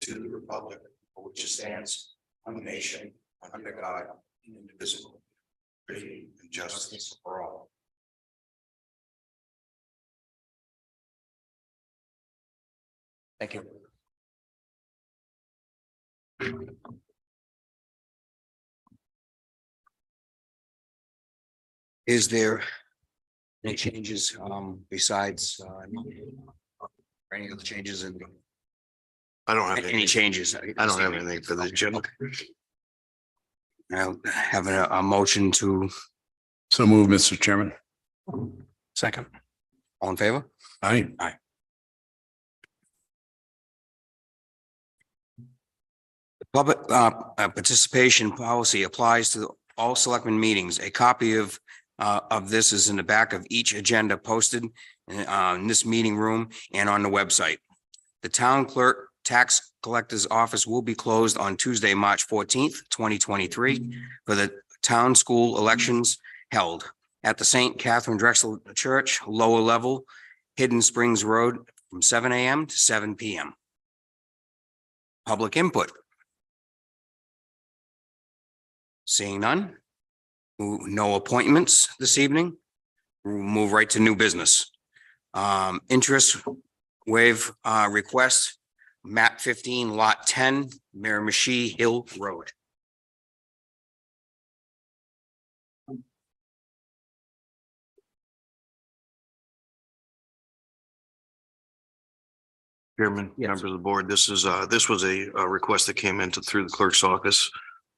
to the republic for which it stands, one nation, under God, indivisible, liberty and justice for all. Thank you. Is there any changes besides any other changes in I don't have any changes? I don't have anything for the agenda. I'll have a motion to So move, Mr. Chairman. second. All in favor? Aye. Public participation policy applies to all selectmen meetings. A copy of this is in the back of each agenda posted in this meeting room and on the website. The town clerk tax collector's office will be closed on Tuesday, March 14th, 2023 for the town school elections held at the St. Catherine Drexel Church, lower level, Hidden Springs Road, from 7 a.m. to 7 p.m. Public input. Seeing none. No appointments this evening. We'll move right to new business. Interest waive request, map 15, lot 10, Miramichi Hill Road. Chairman, Yes. members of the board, this was a request that came into through the clerk's office.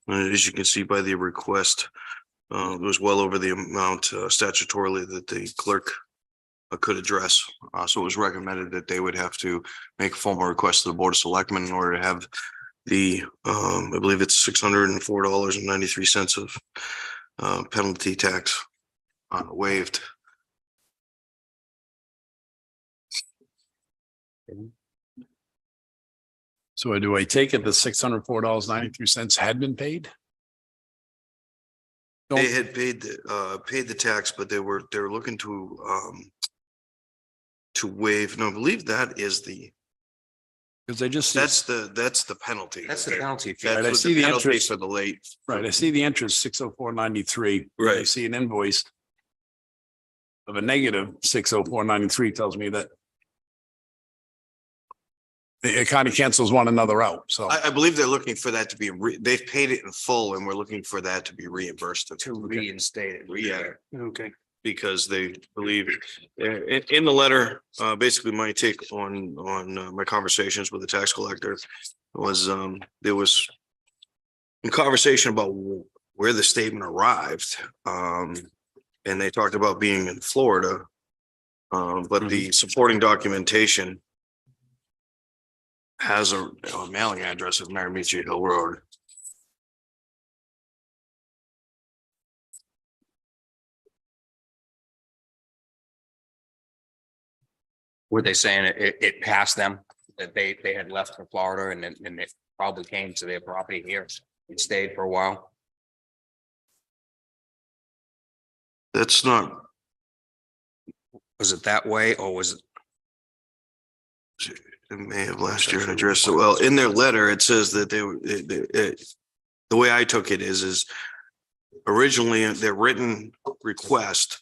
As you can see by the request, it was well over the amount statutorily that the clerk could address. So it was recommended that they would have to make a formal request to the Board of Selectmen in order to have the, I believe it's $604.93 of penalty tax waived. So do I take it the $604.93 had been paid? They had paid the tax, but they're looking to waive. No, I believe that is Because I just. that's the penalty. That's the penalty fee. Right, I That's see the the penalty interest. for the late. Right, I see the interest, $604.93. I Right. see an invoice of a negative $604.93 tells me that it kind of cancels one another out, so. I believe they're looking for that to be, they've paid it in full and we're looking for that to be reimbursed. To reinstate it. Yeah, Okay. because they believe in the letter, basically my take on my conversations with the tax collector was there was a conversation about where the statement arrived. And they talked about being in Florida. But the supporting documentation has a mailing address of Miramichi Hill Road. Were they saying it passed them, that they had left for Florida and then it probably came to their property here and stayed for a while? That's not, Was it that way or was it? in May of last year, an address. Well, in their letter, it says that the way I took it is originally their written request,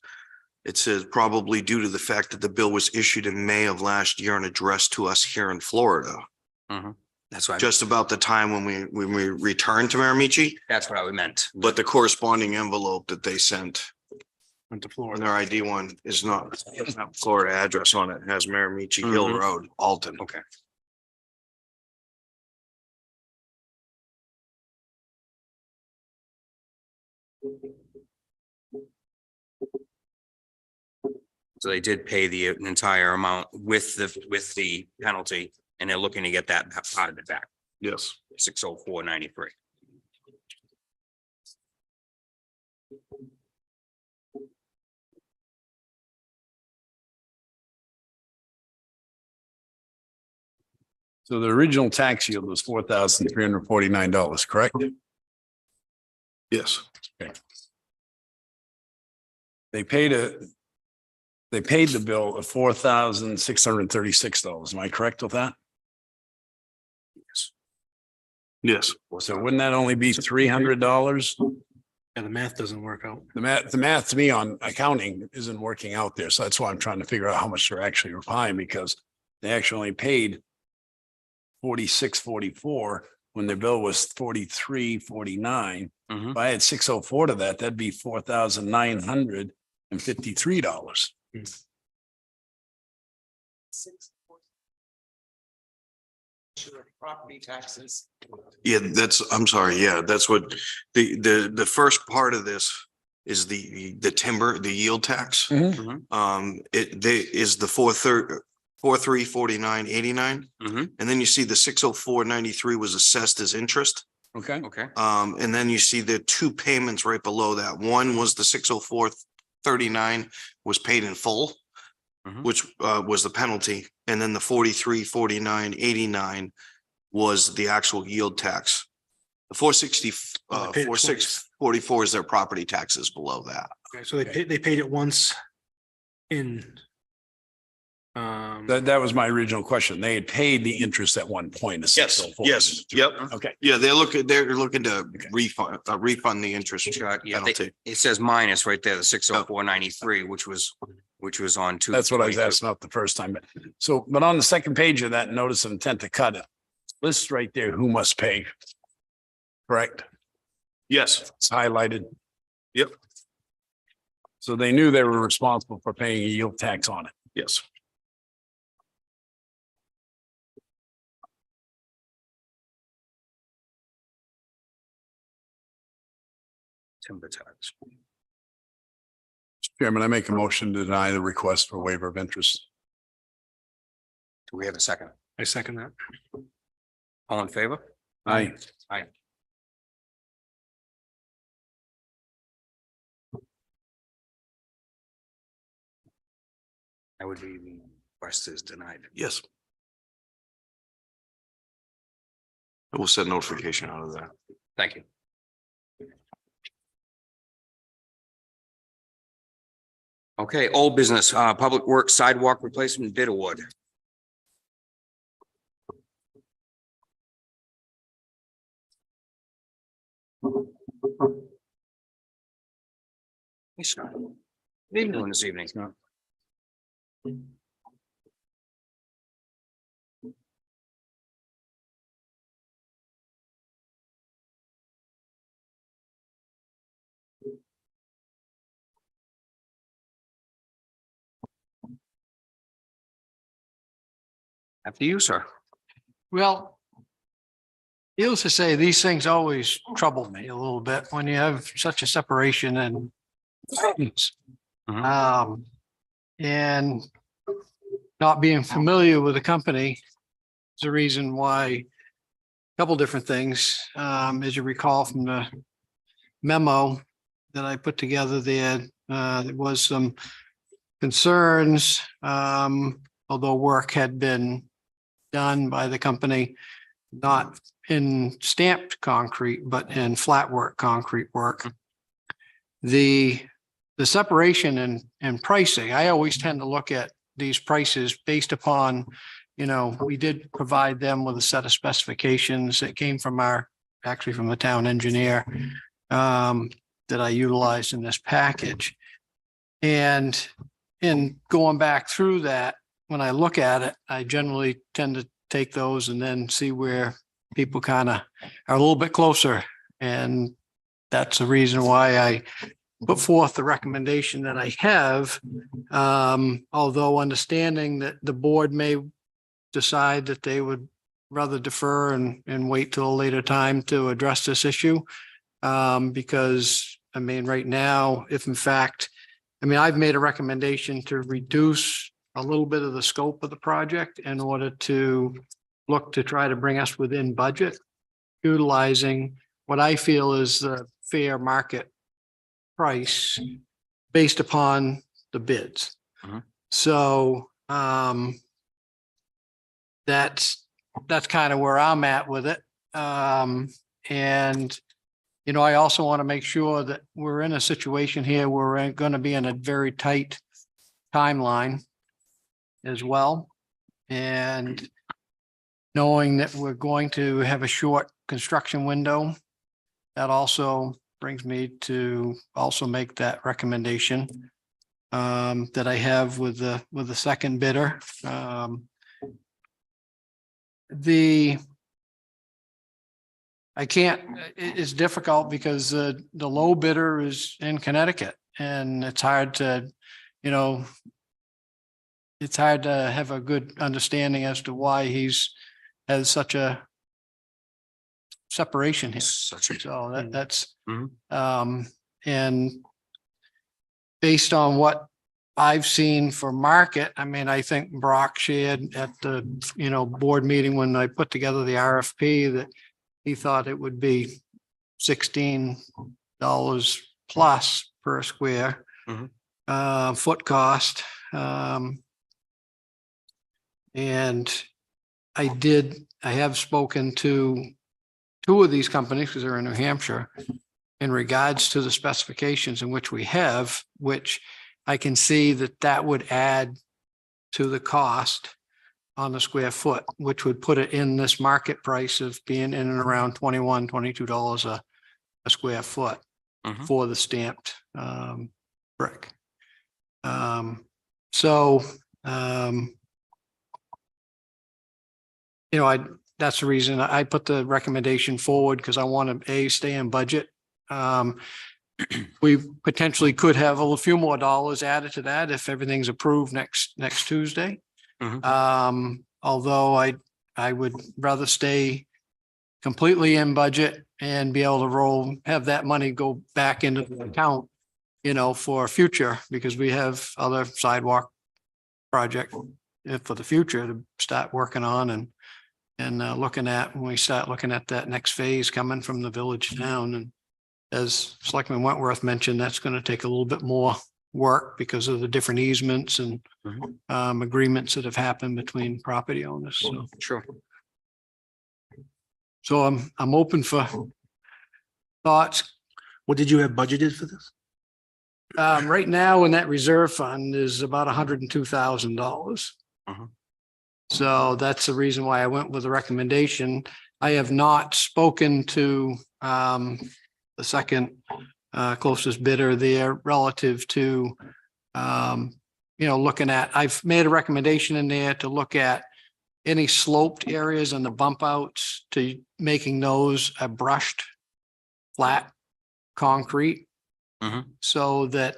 it says probably due to the fact that the bill was issued in May of last year and addressed to us here in Florida, That's what just about the time when we returned to Miramichi. that's what I meant. But the corresponding envelope that they sent Went to on Florida. their ID one is not Florida address on it. It has Miramichi Hill Road, Alton. Okay. So they did pay the entire amount with the penalty, and they're looking to get that part of it back, Yes. $604.93. So the original tax yield was $4,349, correct? Yes. They paid the bill of $4,636. Am I correct with that? Yes. Yes. So wouldn't that only be $300? And the math doesn't work out. The math to me on accounting isn't working out there. So that's why I'm trying to figure out how much they're actually repaying because they actually only paid 46.44 when their bill was 43.49. Mhm. If I had 604 to that, that'd be $4,953. Property taxes. Yeah, I'm sorry. Yeah, that's what the first part of this is the timber, the yield tax. Is the 4349.89. Mhm. And then you see the 604.93 was assessed as interest. Okay. Okay. And then you see the two payments right below that. One was the 604.39 was paid in full, Mhm. which was the penalty. And then the 4349.89 was the actual yield tax. The 460, Oh, they paid it 4644 is their property taxes below that. Okay, so they paid it once in. That was my original question. They had paid the interest at one point. The Yes, 604. yes, yep. Okay. Yeah, they're looking to Okay. refund the interest Got- yeah, penalty. It says minus right there, the 604.93, which was on two. That's what I was asking about the first time. But on the second page of that notice of intent to cut it, lists right there who must pay. Correct? Yes, It's highlighted. Yep. So they knew they were responsible for paying a yield tax on it. yes. Timber tax. Chairman, I make a motion to deny the request for waiver of interest. Do we have a second? I second that. All in favor? Aye. Aye. I would be the request is denied. Yes. We'll send notification out of that. Thank you. Okay, old business, public works sidewalk replacement bid award. Hey, Scott. What are you doing this evening? After you, sir. Well, needless to say, these things always trouble me a little bit when you have such a separation and Mhm. and not being familiar with the company is the reason why. A couple different things, as you recall from the memo that I put together there, there was some concerns, although work had been done by the company, not in stamped concrete, but in flat work, concrete work. The separation and pricing, I always tend to look at these prices based upon, we did provide them with a set of specifications that came from actually from the town engineer, that I utilized in this package. And in going back through that, when I look at it, I generally tend to take those and then see where people kind of are a little bit closer. And that's the reason why I put forth the recommendation that I have. Although understanding that the board may decide that they would rather defer and wait till a later time to address this issue. Because right now, if in fact, I've made a recommendation to reduce a little bit of the scope of the project in order to look to try to bring us within budget, utilizing what I feel is the fair market price based upon the bids. Mhm. So, that's kind of where I'm at with it. And I also want to make sure that we're in a situation here where we're going to be in a very tight timeline as well. And knowing that we're going to have a short construction window, that also brings me to also make that recommendation that I have with the second bidder. It's difficult because the low bidder is in Connecticut, and it's hard to, you know, it's hard to have a good understanding as to why has such a separation here. Such a, So that's, Mhm. And based on what I've seen for market, I mean, I think Brock shared at the, board meeting when I put together the RFP that he thought it would be $16 plus per square foot cost. And I have spoken to two of these companies because they're in New Hampshire in regards to the specifications in which we have, which I can see that would add to the cost on the square foot, which would put it in this market price of being in and around $22 a square foot for the stamped brick. That's the reason I put the recommendation forward, because I want to stay in budget. We potentially could have a few more dollars added to that if everything's approved next Tuesday. Although I would rather stay completely in budget and be able to have that money go back into the account, for future, because we have other sidewalk project for the future to start working on and looking at when we start looking at that next phase coming from the village down. And as Selectman Wentworth mentioned, that's going to take a little bit more work because of the different easements and agreements that have happened between property owners. So, Sure. so I'm open for thoughts. What did you have budgeted for this? Right now in that reserve fund is about $102,000. So that's the reason why I went with the recommendation. I have not spoken to the second closest bidder there relative to, looking at, I've made a recommendation in there to look at any sloped areas and the bump outs to making those a brushed flat concrete. So that,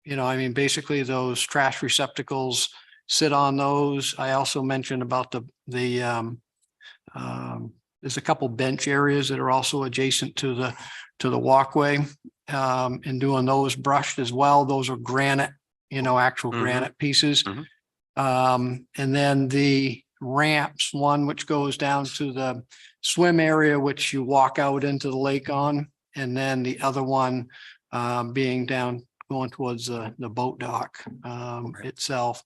basically those trash receptacles sit on those. I also mentioned about there's a couple bench areas that are also adjacent to the walkway, and doing those brushed as well. Those are granite, actual granite pieces. And then the ramps, one which goes down to the swim area, which you walk out into the lake on, and then the other one being down going towards the boat dock itself.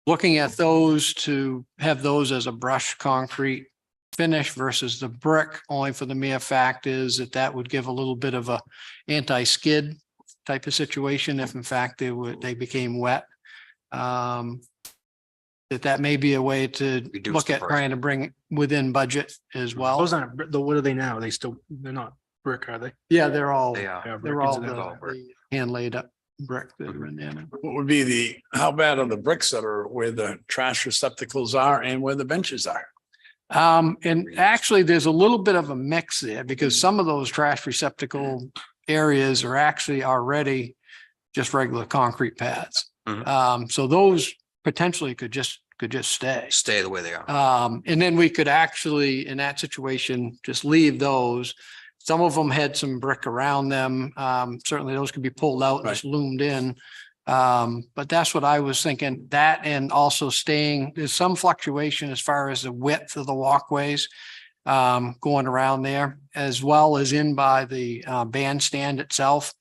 Looking at those to have those as a brushed concrete finish versus the brick, only for the mere fact is that would give a little bit of a anti-skid type of situation if in fact they became wet. That may be a way to Reduce look the at price. trying to bring it within budget as well. Those aren't, what are they now? They're not brick, are they? Yeah, they're all, They are. They are they're brick, all isn't it? the hand laid up brick that are in there. What would be how bad are the bricks that are where the trash receptacles are and where the benches are? And actually, there's a little bit of a mix there because some of those trash receptacle areas are actually already just regular concrete pads. So those potentially could just stay the way they are. And then we could actually, in that situation, just leave those. Some of them had some brick around them. Certainly those could be pulled out and just loomed in. But that's what I was thinking, that and also there's some fluctuation as far as the width of the walkways going around there, as well as in by the bandstand itself.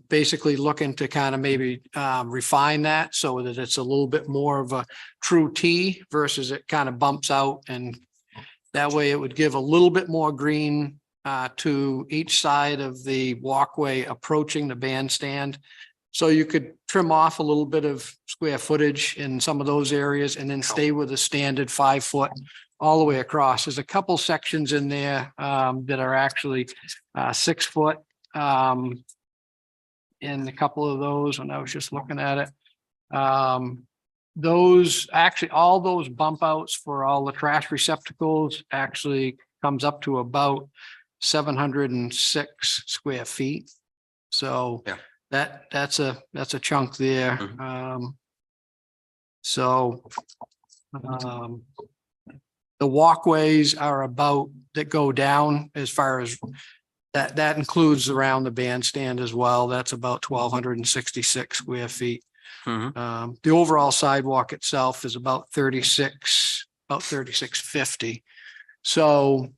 Basically looking to kind of maybe refine that so that it's a little bit more of a true T versus it kind of bumps out, and that way it would give a little bit more green to each side of the walkway approaching the bandstand. So you could trim off a little bit of square footage in some of those areas and then stay with a standard 5 foot all the way across. There's a couple sections in there that are actually 6 foot. In a couple of those, when I was just looking at it. Those actually, all those bump outs for all the trash receptacles actually comes up to about 706 square feet. So Yeah. that's a chunk there. Mhm. So the walkways are about that go down as far as that includes around the bandstand as well. That's about 1,266 square feet. Mhm. The overall sidewalk itself is about 3650. So,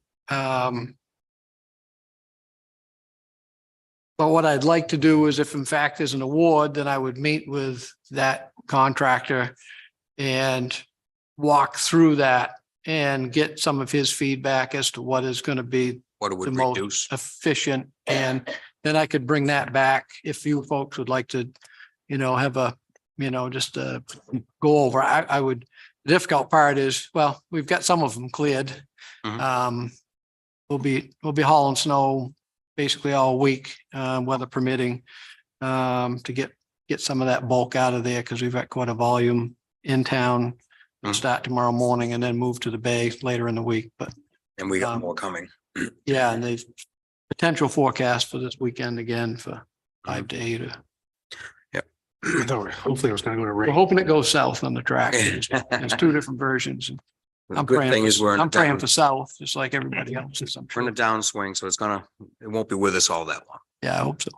but what I'd like to do is if in fact there's an award, then I would meet with that contractor and walk through that and get some of his feedback as to what is going to be What it the would most reduce. efficient. And then I could bring that back if you folks would like to, have a, just go over. I would, the difficult part is, well, we've got some of them cleared. Mhm. We'll be hauling snow basically all week, weather permitting, to get some of that bulk out of there because we've got quite a volume in town. We'll Mhm. start tomorrow morning and then move to the bay later in the week. But And we got Um, more coming. yeah, and the potential forecast for this weekend again for 5 to 8. I thought hopefully it was gonna go to We're rain. hoping it goes south on the track. There's 2 different versions. The I'm good praying thing is we're in I'm praying down- for south, just like everybody else is, I'm we're in a sure. downswing, so it won't be with us all that long. Yeah, I hope so.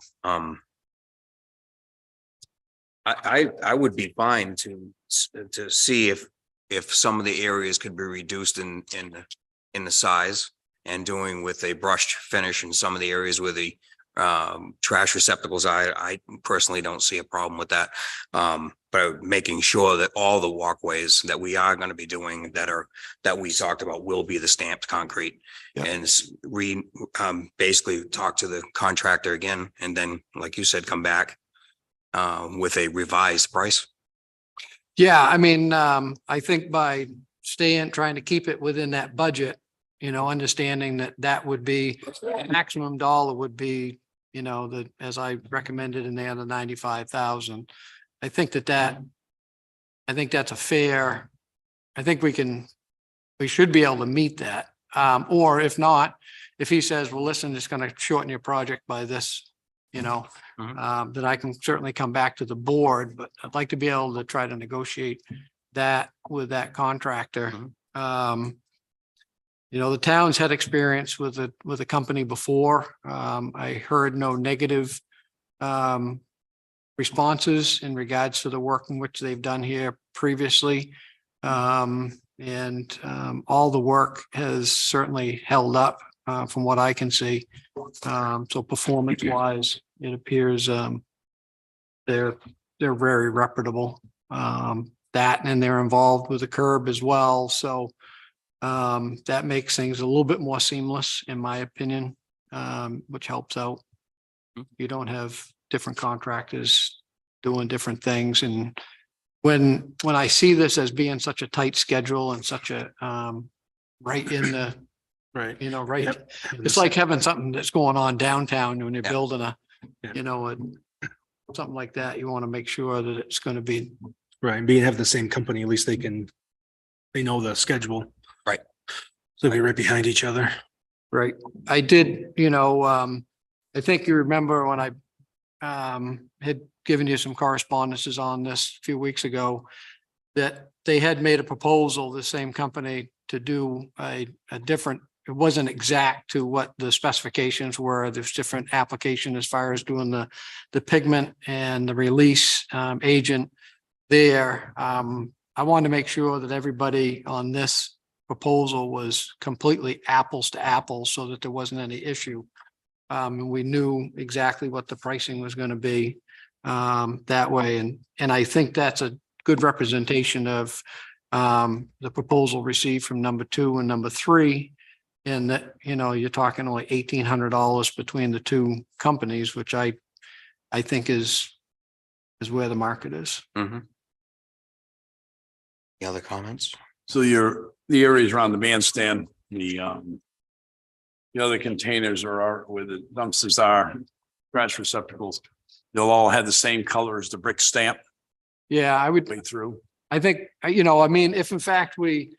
I would be fine to see if some of the areas could be reduced in the size and doing with a brushed finish in some of the areas where the trash receptacles, I personally don't see a problem with that. But making sure that all the walkways that we are going to be doing that we talked about will be the stamped concrete. Yep. And basically talk to the contractor again, and then, like you said, come back with a revised price. Yeah, I mean, I think by trying to keep it within that budget, understanding that would be maximum dollar would be, as I recommended in there, the 95,000. I think that's a fair, I think we should be able to meet that. Or if not, if he says, well, listen, it's going to shorten your project by this, then I can certainly come back to the board, but I'd like to be able to try to negotiate that with that contractor. The town's had experience with a company before. I heard no negative responses in regards to the work in which they've done here previously. And all the work has certainly held up from what I can see. So performance wise, it appears they're very reputable. That and they're involved with the curb as well. So that makes things a little bit more seamless, in my opinion, which helps out. You don't have different contractors doing different things. And when I see this as being such a tight schedule and such a right in the, Right. right. Yep. It's like having something that's going on downtown when you're Yeah. building Yeah. something like that. You want to make sure that it's going to be Right. And being have the same company, at least they know the schedule. Right. So they're right behind each other. right. I did, I think you remember when I had given you some correspondences on this a few weeks ago, that they had made a proposal, the same company, to do a different, it wasn't exact to what the specifications were. There's different application as far as doing the pigment and the release agent there. I wanted to make sure that everybody on this proposal was completely apples to apples so that there wasn't any issue. And we knew exactly what the pricing was going to be that way. And I think that's a good representation of the proposal received from number 2 and number 3. And that, you're talking only $1,800 between the 2 companies, which I think is where the market is. Any other comments? So the areas around the bandstand, the other containers are where the dumpsters are, trash receptacles. They'll all have the same color as the brick stamp Yeah, I would, way through. I think, I mean, if in fact the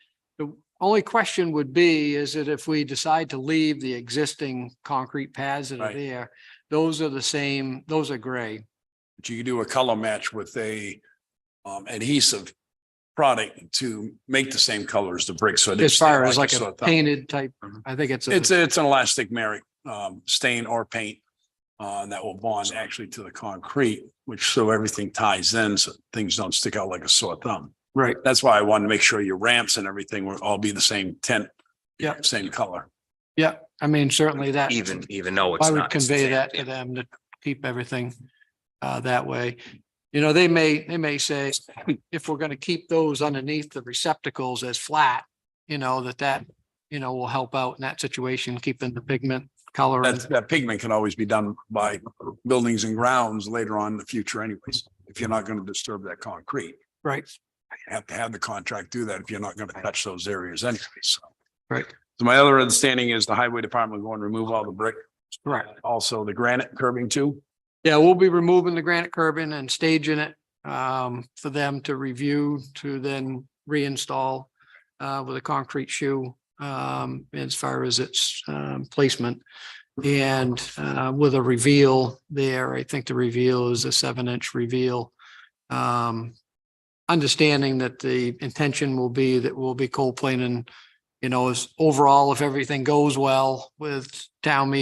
only question would be, is that if we decide to leave the existing concrete pads that are Right. there, those are the same, those are gray. But you can do a color match with a adhesive product to make the same color as the brick. So it As is far as like sore a thumb. painted type, I think it's It's an elastomeric stain or paint that will bond actually to the concrete, which so everything ties in, so things don't stick out like a sore thumb. right. That's why I wanted to make sure your ramps and everything will all be the same tint. Yeah. Same color. Yeah, I mean, certainly that. Even though it's I would not. it's the convey same, that yeah. to them to keep everything that way. They may say, if we're gonna keep those underneath the receptacles as flat, that will help out in that situation, keeping the pigment color. That pigment can always be done by buildings and grounds later on in the future anyways, if you're not going to disturb that concrete. Right, You have to have the contract do that if you're not going to touch those areas anyways. So. right, So my other understanding is the highway department will go and remove all the brick, correct. also the granite curbing too. Yeah, we'll be removing the granite curbing and staging it for them to review, to then reinstall with a concrete shoe as far as its placement. And with a reveal there, I think the reveal is a 7-inch reveal. Understanding that the intention will be that we'll be cold planing, as overall, if everything goes well with town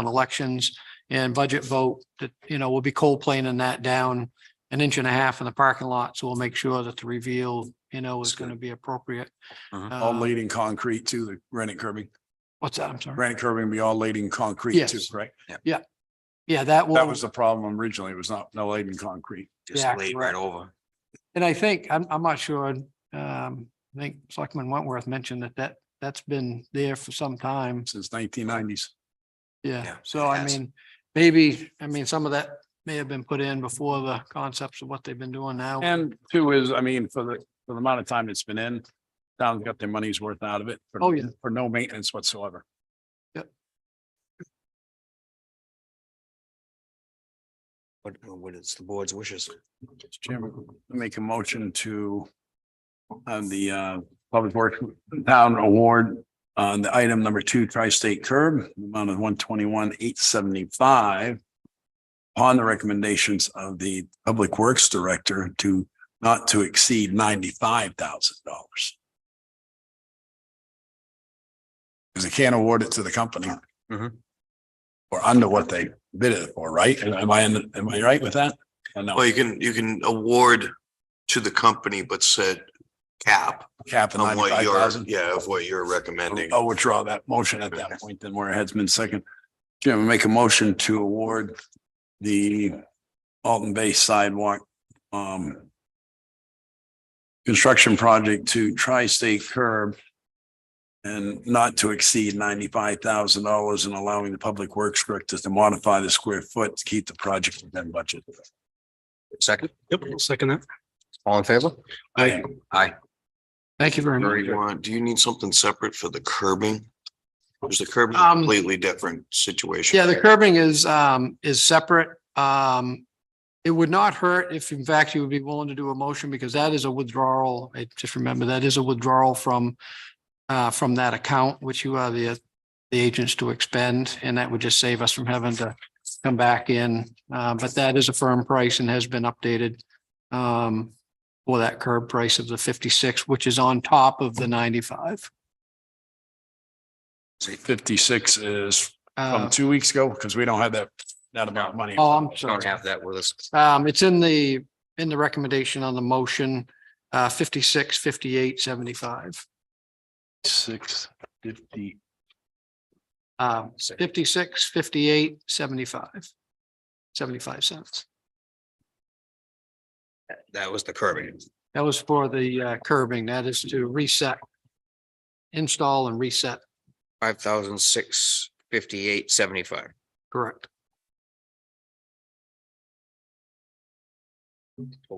elections and budget vote, that, we'll be cold planing that down 1.5 inches in the parking lot. So we'll make sure that the reveal, is going to be appropriate. All laid in concrete too, the granite curbing. What's that? I'm sorry. Granite curbing will be all laid in concrete Yes. too, correct? Yeah, that That will, was the problem originally. It was not laid in concrete. Just Yeah, laid correct. right over. and I think, I'm not sure, I think Selectman Wentworth mentioned that's been there for some time. Since 1990s. Yeah, Yeah, so it I has. mean, maybe, some of that may have been put in before the concepts of what they've been doing now. And two is, for the amount of time it's been in, town's got their money's worth out of it. Oh, yeah. For no maintenance whatsoever. What is the board's wishes? Mr. Chairman, I make a motion to have the Public Works Town Award on the item number 2, Tri-State Curb, amount of $121,875. On the recommendations of the Public Works Director to not to exceed $95,000. Because they can't award it to the company. Mhm. Or under what they bid it for, right? Am I right with that? Or no? Well, you can award to the company, but said cap Cap of on what you're, 95,000? of what you're recommending. I'll withdraw that motion at that point, then where it has been second. Jim, make a motion to award the Alton Bay sidewalk construction project to Tri-State Curb and not to exceed $95,000 and allowing the Public Works Director to modify the square foot to keep the project within budget. Second, Yep, I'll second that. all in favor? Aye. Aye. Thank you very much. Do you need something separate for the curbing? Because the curbing is a Um, completely different situation. Yeah, the curbing is separate. It would not hurt if in fact you would be willing to do a motion, because that is a withdrawal. I just remember that is a withdrawal from that account, which you are the agents to expend, and that would just save us from having to come back in. But that is a firm price and has been updated for that curb price of the 56, which is on top of the 95. 56 is Uh, from 2 weeks ago, because we don't have that amount of money. Oh, I'm Don't sorry. have that with us. It's in the recommendation on the motion, 56, 58, 75. 650. 56, 58, 75. 75 cents. That was the curbing. That was for the curbing. That is to reset. Install and reset. 5,658.75. Correct.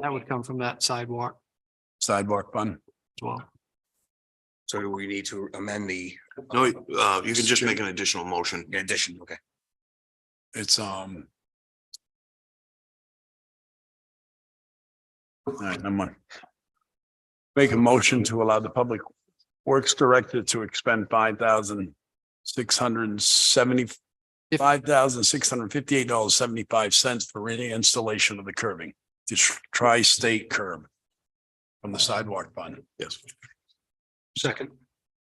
That would come from that sidewalk Sidewalk fund. as well. So do we need to amend the No, you can just make an additional motion. addition? Okay. It's, all right, I'm gonna make a motion to allow the Public Works Director to expend $5,658.75 for reinstallation of the curbing, the tri-state curb from the sidewalk fund. Yes. Second.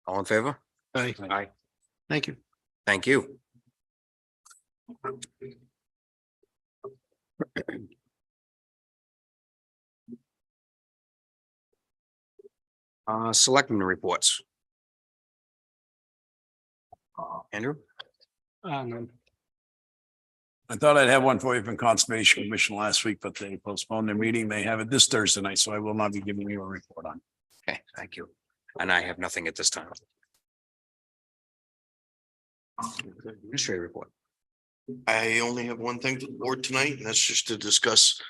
All in favor? Aye. Aye. Thank you. Thank you. Selectmen reports. Andrew? No. I thought I'd have one for you from Conservation Commission last week, but they postponed their meeting. They have it this Thursday night, so I will not be giving you a report on. Okay, thank you. And I have nothing at this time. Administrative report. I only have one thing for the board tonight, and that's just to discuss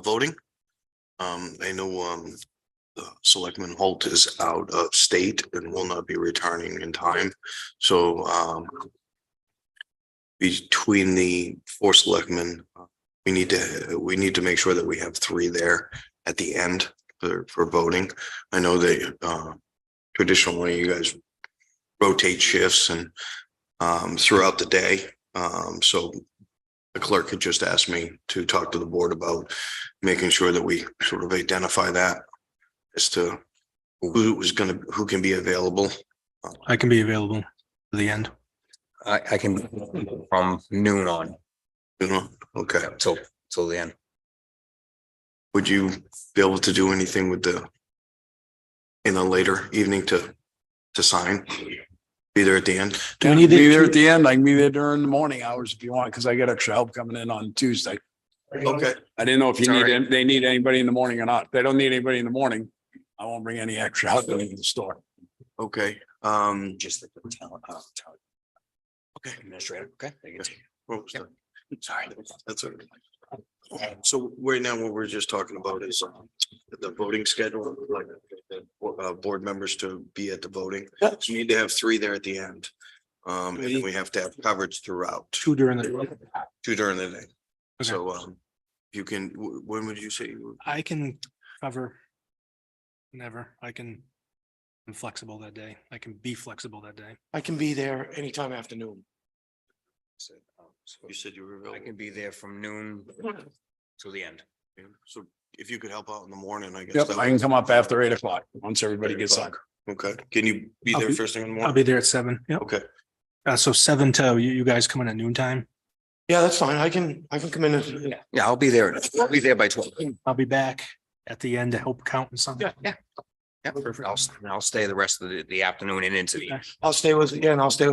voting. I know Selectman Holt is out of state and will not be returning in time. So between the four selectmen, we need to make sure that we have three there at the end for voting. I know they traditionally you guys rotate shifts and throughout the day. So the clerk had just asked me to talk to the board about making sure that we sort of identify that as to who can be available. I can be available to the end. I can from noon on You know, okay. till the end. Would you be able to do anything with in a later evening to sign? Be there at the end? Do we need Be there to- at the end. I can be there during the morning hours if you want, because I get extra help coming in on Tuesday. Okay, I didn't know if you It's all need, they need anybody in the morning or not. If they don't need anybody in the morning, I won't bring any extra help into the store. okay. Just like the talent. Okay, administrator. Okay. Thank you. Well, Sorry. that's all right. So right now, what we're just talking about is the voting schedule, like board members to be at the voting. So you need to have three there at the end. And then we have to have coverage throughout, Two during the, two during the day. Okay. So you can, when would you say? I can cover. Never. I'm flexible that day. I can be flexible that day. I can be there anytime afternoon. You said you were I available. can be there from noon till the end. So if you could help out in the morning, I guess. Yep, that I can come up after 8 o'clock, once everybody gets on. Okay, can you be I'll there be- first thing in the I'll morning? be there at 7. Yep. Okay, So 7 to you guys come in at noontime. Yeah, that's fine. I can come in. Yeah, I'll be there. I'll be there by 12. I'll be back at the end to help count and something. Yeah, perfect. I'll stay the rest of the afternoon and into the. I'll stay with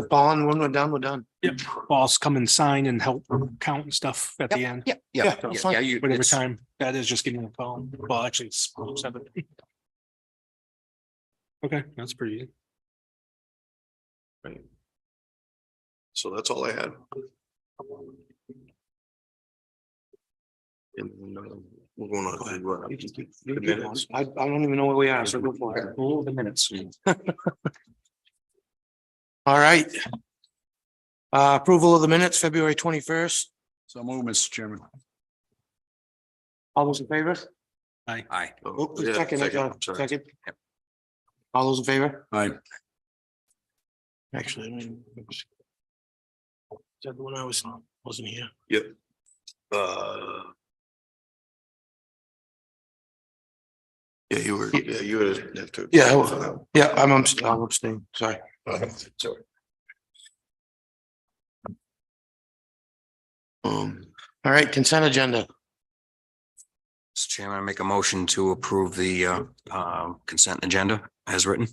Paul, and when we're done, we're done. Yep. Boss come and sign and help count and stuff at the end. Yeah, Yeah, yeah, that's yeah, fine. yeah. You, Whatever it's- time that is, just give me a call. Well, actually, it's 7. Okay, that's pretty easy. so that's all I had. And we're going on. The minutes. I don't even know where we are, so go for it. Oh, the minutes. All right. Approval of the minutes, February 21st. So move, Mr. Chairman. All those in favor? Aye. Oh, Yeah, second, I'm sorry. second. Yep. All those in favor? Aye. Actually, I mean. Is that the one I wasn't here? Yep. Yeah, you were, you would have to. Yeah, I'll abstain, sorry. Sorry. All right, consent agenda. Mr. Chairman, I make a motion to approve the consent agenda as written.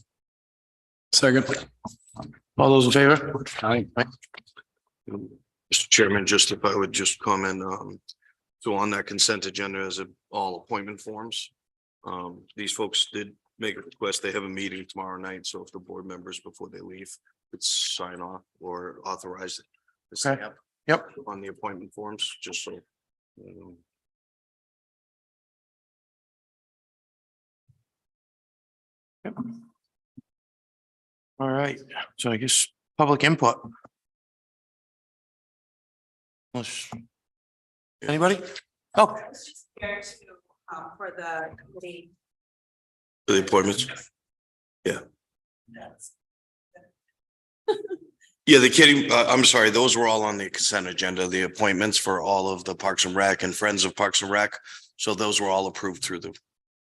Second. All those in favor? Aye. Mr. Chairman, just if I would just comment, so on that consent agenda is all appointment forms. These folks did make a request. They have a meeting tomorrow night, so if the board members before they leave could sign off or authorize the stamp Yep. on the appointment forms, just so. All right, so I guess public input. Anybody? Oh, For the committee. The appointments. Yeah, the kidding, I'm sorry, those were all on the consent agenda, the appointments for all of the Parks and Rec and Friends of Parks and Rec. So those were all approved through the,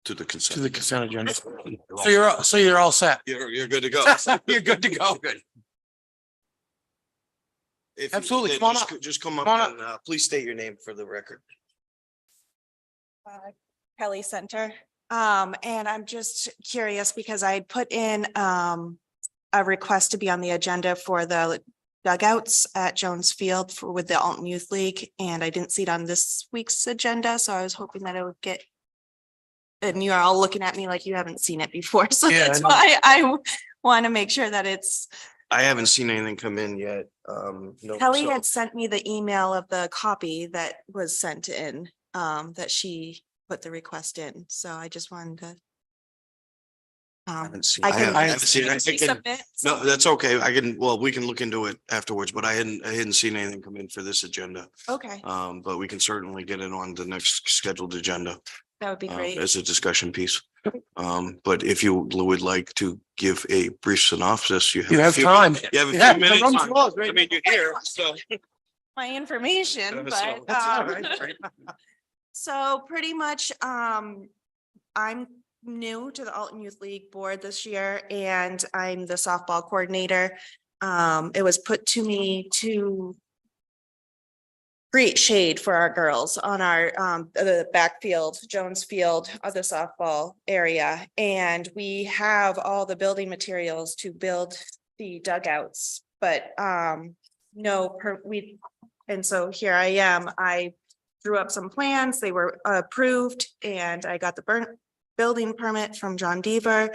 to the consent. to the consent agenda. So you're all set. You're good to go. You're good to go. Good. If- Absolutely. yeah, Come on just- up. Just come up Come on up. and please state your name for the record. Kelly Center. And I'm just curious because I put in a request to be on the agenda for the dugouts at Jones Field for with the Alton Youth League, and I didn't see it on this week's agenda, so I was hoping that it would get. And you're all looking at me like you haven't seen it before, so Yeah, I that's know. why I want to make sure that it's. I haven't seen anything come in yet. No, Kelly so- had sent me the email of the copy that was sent in, that she put the request in, so I just wanted to. I haven't seen- I I can. haven't- I haven't seen it. I think it- resubmit, No, so- that's okay. I can, well, we can look into it afterwards, but I hadn't seen anything come in for this agenda. Okay, But we can certainly get it on the next scheduled agenda that would be great. as a discussion piece. But if you would like to give a brief synopsis, You have a few- time. You have a Yeah, few the minutes. room's yours, right? I mean, you're here, so. My information, So but that's all right. so pretty much, I'm new to the Alton Youth League Board this year, and I'm the softball coordinator. It was put to me to create shade for our girls on our, the backfield, Jones Field of the softball area. And we have all the building materials to build the dugouts, but, and so here I am, I drew up some plans, they were approved, and I got the building permit from John Deaver.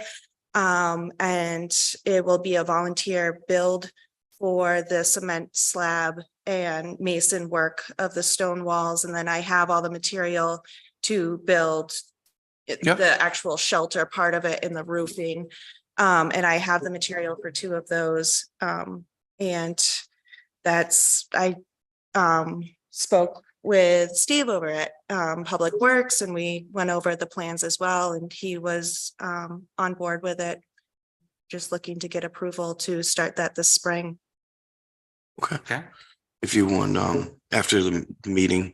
And it will be a volunteer build for the cement slab and mason work of the stone walls. And then I have all the material to build Yep. the actual shelter part of it in the roofing. And I have the material for 2 of those. And that's, I spoke with Steve over at Public Works, and we went over the plans as well, and he was on board with it. Just looking to get approval to start that this spring. Okay. If you want, after the meeting,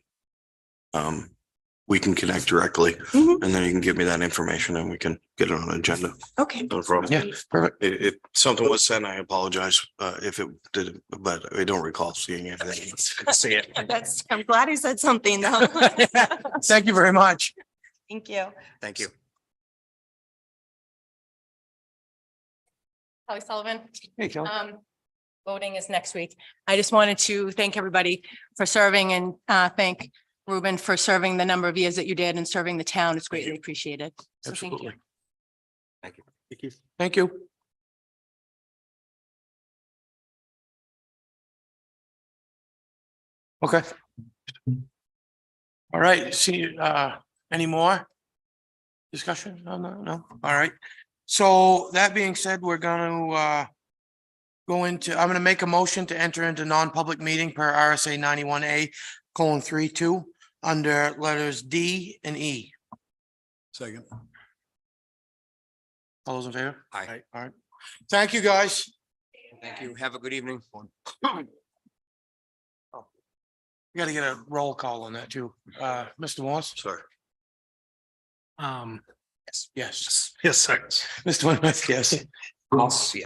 we can connect directly Mhm. and then you can give me that information and we can get it on an agenda. Okay. No problem. Yeah, perfect. If something was sent, I apologize, if it did, but I don't recall seeing anything. See it. That's, I'm glad he said something though. Thank you very much. Thank you. Thank you. Holly Sullivan. Hey, Kelly. Voting is next week. I just wanted to thank everybody for serving and thank Ruben for serving the number of years that you did and serving the town. It's greatly appreciated. So thank you. Absolutely. Thank you. Thank you. Thank you. Okay. All right, see, any more discussion? No. All right. So that being said, we're gonna go into, I'm gonna make a motion to enter into non-public meeting per RSA 91A:32 under letters D and E. Second. All those in favor? Aye. All right. Thank you, guys. Thank you. Have a good evening. We gotta get a roll call on that too. Mr. Morse? Sorry. Yes. Yes, sir. Mr. Winworth, yes. I'll see you.